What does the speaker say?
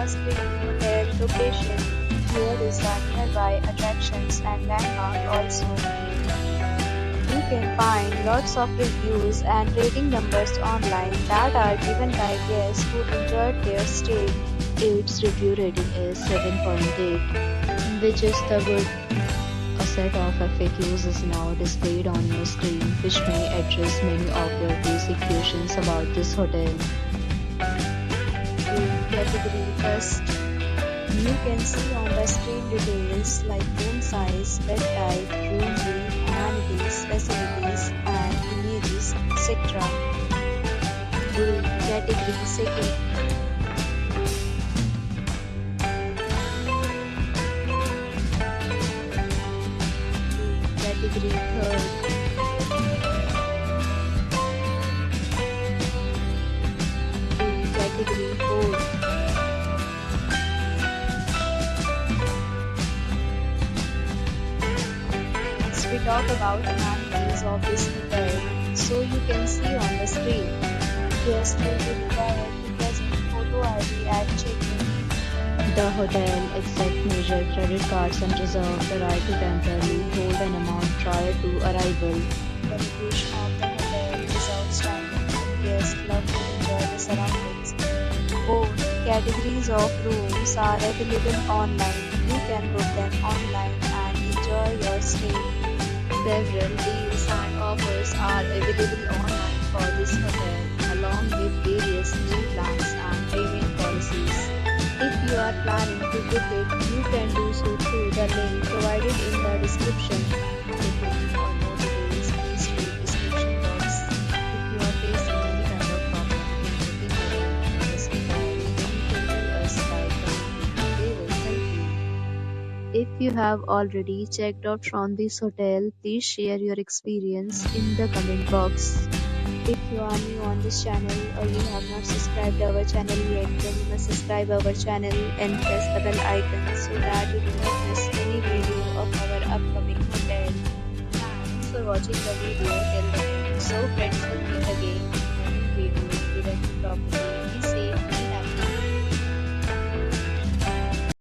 screen hotel location. Here is the nearby attractions and landmark also. You can find lots of reviews and rating numbers online that are given by guests who enjoyed their stay. Its review rating is 7.8, which is the good. A set of FAQs is now displayed on your screen, which may address many of your basic questions about this hotel. Category first. You can see on the screen details like room size, bed type, room name, amenities, facilities, and images, etc. Category second. Category third. Category fourth. We talk about amenities of this hotel, so you can see on the screen. Guests will be required to present photo ID at check-in. The hotel accepts major credit cards and reserves the right to temporarily hold an amount prior to arrival. The location of the hotel is outstanding and guests love to enjoy the surroundings. Both categories of rooms are available online. You can book them online and enjoy your stay. Several deals and offers are available online for this hotel, along with various new plans and payment policies. If you are planning to book it, you can do so through the link provided in the description. If you need or more details, please read description box. If you are facing any kind of problem in booking a room in this hotel, then you can tell us by commenting. They will help you. If you have already checked out from this hotel, please share your experience in the comment box. If you are new on this channel or you have not subscribed our channel yet, then you must subscribe our channel and press the bell icon so that you do not miss any video of our upcoming hotel. Thanks for watching the video till the end. So friends, will meet again in a new video with a new topic.